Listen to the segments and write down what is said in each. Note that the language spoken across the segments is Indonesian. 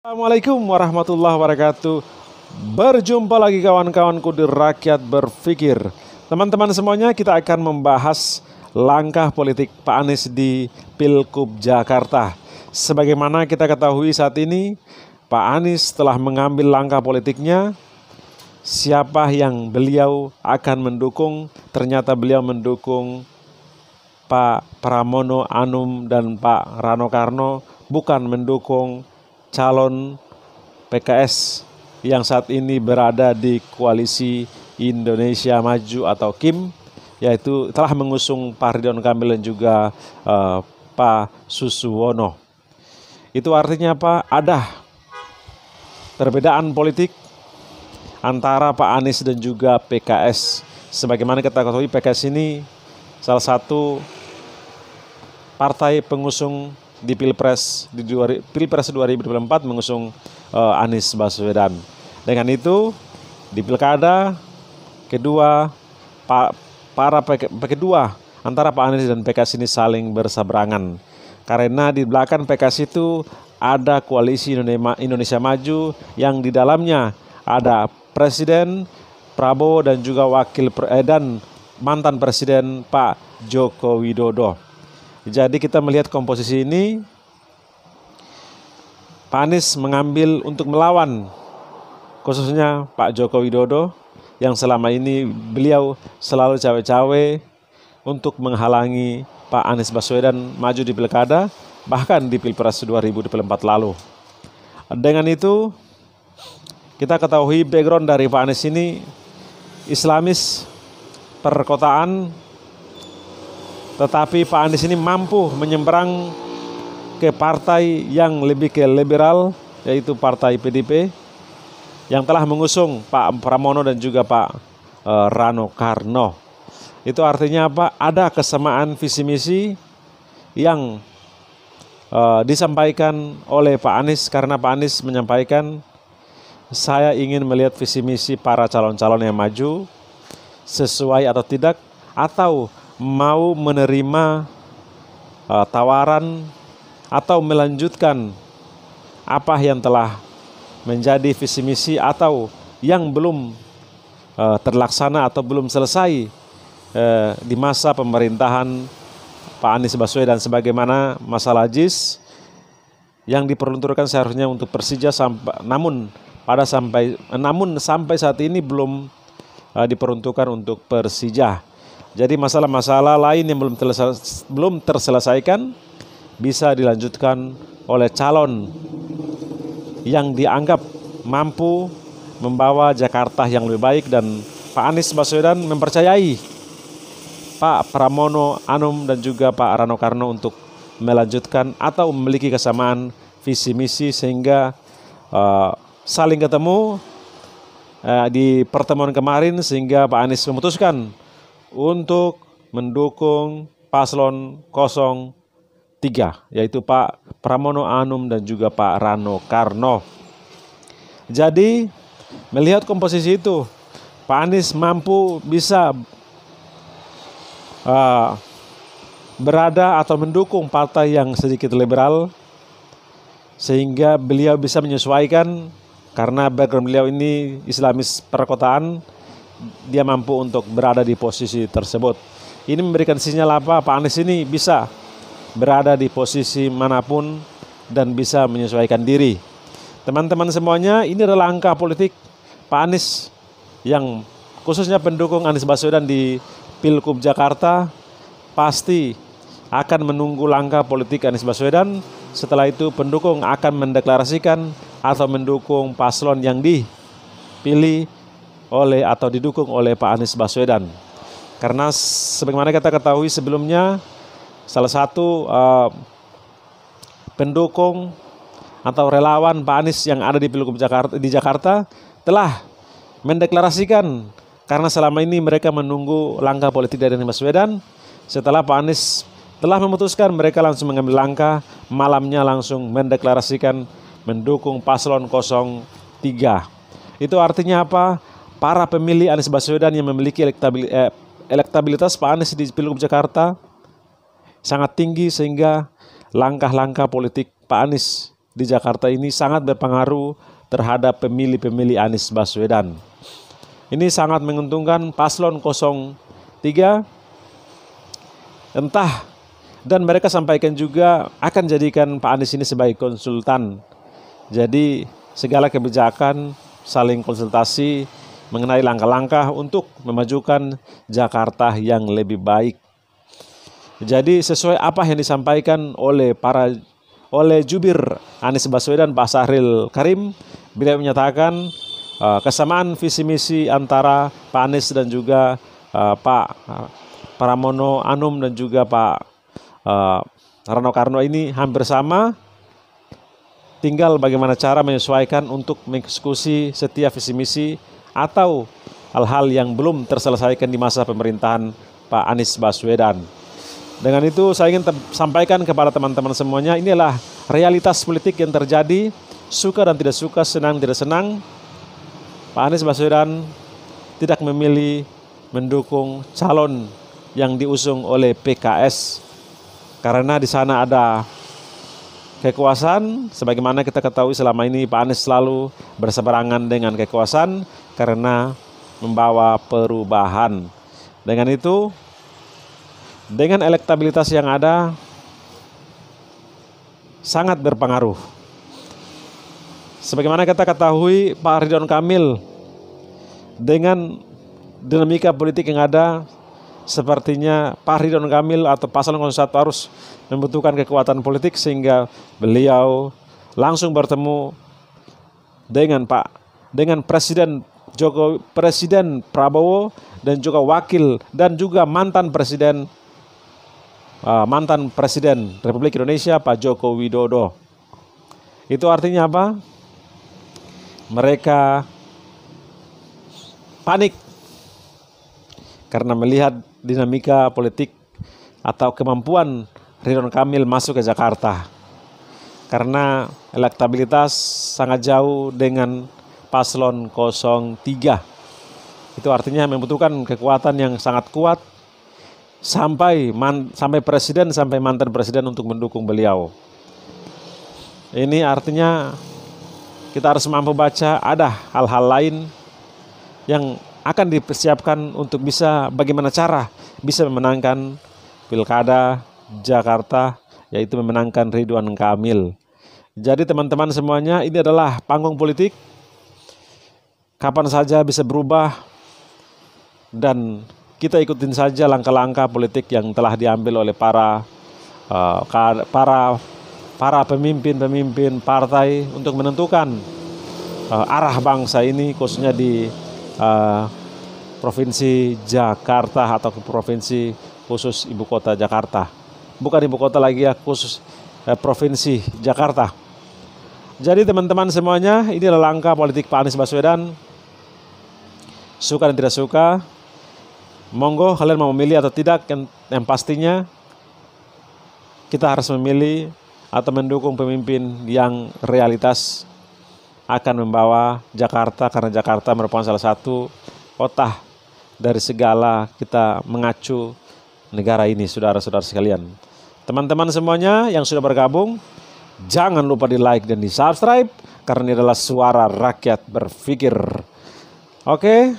Assalamualaikum warahmatullahi wabarakatuh. Berjumpa lagi kawan-kawanku di Rakyat Berpikir. Teman-teman semuanya, kita akan membahas langkah politik Pak Anies di Pilgub Jakarta. Sebagaimana kita ketahui saat ini, Pak Anies telah mengambil langkah politiknya. Siapa yang beliau akan mendukung? Ternyata beliau mendukung Pak Pramono Anum dan Pak Rano Karno, bukan mendukung calon PKS yang saat ini berada di koalisi Indonesia Maju atau KIM, yaitu telah mengusung Pak Ridwan Kamil dan juga Pak Suswono. Itu artinya apa? Ada perbedaan politik antara Pak Anies dan juga PKS. Sebagaimana kita ketahui, PKS ini salah satu partai pengusung di Pilpres 2024 mengusung Anies Baswedan. Dengan itu di pilkada kedua antara Pak Anies dan PKS ini saling berseberangan. Karena di belakang PKS itu ada koalisi Indonesia Maju yang di dalamnya ada Presiden Prabowo dan juga dan mantan Presiden Pak Joko Widodo. Jadi kita melihat komposisi ini, Pak Anies mengambil untuk melawan khususnya Pak Joko Widodo yang selama ini beliau selalu cawe-cawe untuk menghalangi Pak Anies Baswedan maju di pilkada, bahkan di Pilpres 2024 lalu. Dengan itu kita ketahui background dari Pak Anies ini Islamis perkotaan, tetapi Pak Anies ini mampu menyeberang ke partai yang lebih ke liberal, yaitu partai PDIP yang telah mengusung Pak Pramono dan juga Pak Rano Karno. Itu artinya apa? Ada kesamaan visi misi yang disampaikan oleh Pak Anies, karena Pak Anies menyampaikan, saya ingin melihat visi misi para calon-calon yang maju sesuai atau tidak, atau mau menerima tawaran atau melanjutkan apa yang telah menjadi visi misi atau yang belum terlaksana atau belum selesai di masa pemerintahan Pak Anies Baswedan, sebagaimana masalah JIS yang diperuntukkan seharusnya untuk Persija, namun sampai saat ini belum diperuntukkan untuk Persija. Jadi masalah-masalah lain yang belum terselesaikan bisa dilanjutkan oleh calon yang dianggap mampu membawa Jakarta yang lebih baik, dan Pak Anies Baswedan mempercayai Pak Pramono Anum dan juga Pak Rano Karno untuk melanjutkan atau memiliki kesamaan visi misi sehingga saling ketemu di pertemuan kemarin, sehingga Pak Anies memutuskan untuk mendukung paslon 03, yaitu Pak Pramono Anum dan juga Pak Rano Karno. Jadi melihat komposisi itu, Pak Anies mampu bisa berada atau mendukung partai yang sedikit liberal, sehingga beliau bisa menyesuaikan, karena background beliau ini Islamis perkotaan, dia mampu untuk berada di posisi tersebut. Ini memberikan sinyal apa? Pak Anies ini bisa berada di posisi manapun dan bisa menyesuaikan diri. Teman-teman semuanya, ini adalah langkah politik Pak Anies yang khususnya pendukung Anies Baswedan di Pilgub Jakarta pasti akan menunggu langkah politik Anies Baswedan. Setelah itu pendukung akan mendeklarasikan atau mendukung paslon yang dipilih oleh atau didukung oleh Pak Anies Baswedan. Karena sebagaimana kita ketahui sebelumnya, salah satu pendukung atau relawan Pak Anies yang ada di Pilgub Jakarta telah mendeklarasikan, karena selama ini mereka menunggu langkah politik dari Anies Baswedan. Setelah Pak Anies telah memutuskan, mereka langsung mengambil langkah, malamnya langsung mendeklarasikan mendukung paslon 03. Itu artinya apa? Para pemilih Anies Baswedan yang memiliki elektabilitas Pak Anies di Pilgub Jakarta sangat tinggi, sehingga langkah-langkah politik Pak Anies di Jakarta ini sangat berpengaruh terhadap pemilih-pemilih Anies Baswedan. Ini sangat menguntungkan paslon 03, entah, dan mereka sampaikan juga akan jadikan Pak Anies ini sebagai konsultan. Jadi segala kebijakan saling konsultasi mengenai langkah-langkah untuk memajukan Jakarta yang lebih baik. Jadi sesuai apa yang disampaikan oleh jubir Anies Baswedan, Pak Sahril Karim, beliau menyatakan kesamaan visi misi antara Pak Anies dan juga Pak Pramono Anung dan juga Pak Rano Karno ini hampir sama. Tinggal bagaimana cara menyesuaikan untuk mengeksekusi setiap visi misi atau hal-hal yang belum terselesaikan di masa pemerintahan Pak Anies Baswedan. Dengan itu saya ingin sampaikan kepada teman-teman semuanya, inilah realitas politik yang terjadi, suka dan tidak suka, senang tidak senang. Pak Anies Baswedan tidak memilih mendukung calon yang diusung oleh PKS karena di sana ada kekuasaan. Sebagaimana kita ketahui selama ini Pak Anies selalu berseberangan dengan kekuasaan karena membawa perubahan. Dengan itu, dengan elektabilitas yang ada sangat berpengaruh. Sebagaimana kita ketahui Pak Ridwan Kamil dengan dinamika politik yang ada, sepertinya Pak Ridwan Kamil atau paslon 01 harus membutuhkan kekuatan politik sehingga beliau langsung bertemu dengan Presiden Prabowo dan juga wakil dan juga mantan Presiden Republik Indonesia Pak Joko Widodo. Itu artinya apa? Mereka panik karena melihat dinamika politik atau kemampuan Ridwan Kamil masuk ke Jakarta, karena elektabilitas sangat jauh dengan paslon 03. Itu artinya membutuhkan kekuatan yang sangat kuat sampai presiden, sampai mantan presiden untuk mendukung beliau. Ini artinya kita harus mampu baca ada hal-hal lain yang akan dipersiapkan untuk bagaimana cara bisa memenangkan Pilkada Jakarta, yaitu memenangkan Ridwan Kamil. Jadi teman-teman semuanya, ini adalah panggung politik, kapan saja bisa berubah, dan kita ikutin saja langkah-langkah politik yang telah diambil oleh para pemimpin partai untuk menentukan arah bangsa ini, khususnya di Provinsi Jakarta atau provinsi khusus ibu kota Jakarta. Bukan ibu kota lagi ya, khusus Provinsi Jakarta. Jadi teman-teman semuanya, ini adalah langkah politik Pak Anies Baswedan. Suka dan tidak suka, monggo kalian mau memilih atau tidak, yang pastinya kita harus memilih atau mendukung pemimpin yang realitas akan membawa Jakarta, karena Jakarta merupakan salah satu kota dari segala kita mengacu negara ini, saudara-saudara sekalian. Teman-teman semuanya yang sudah bergabung, jangan lupa di like dan di subscribe, karena ini adalah suara rakyat berpikir. Oke,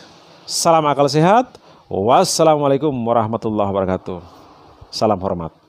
salam akal sehat. Wassalamualaikum warahmatullahi wabarakatuh. Salam hormat.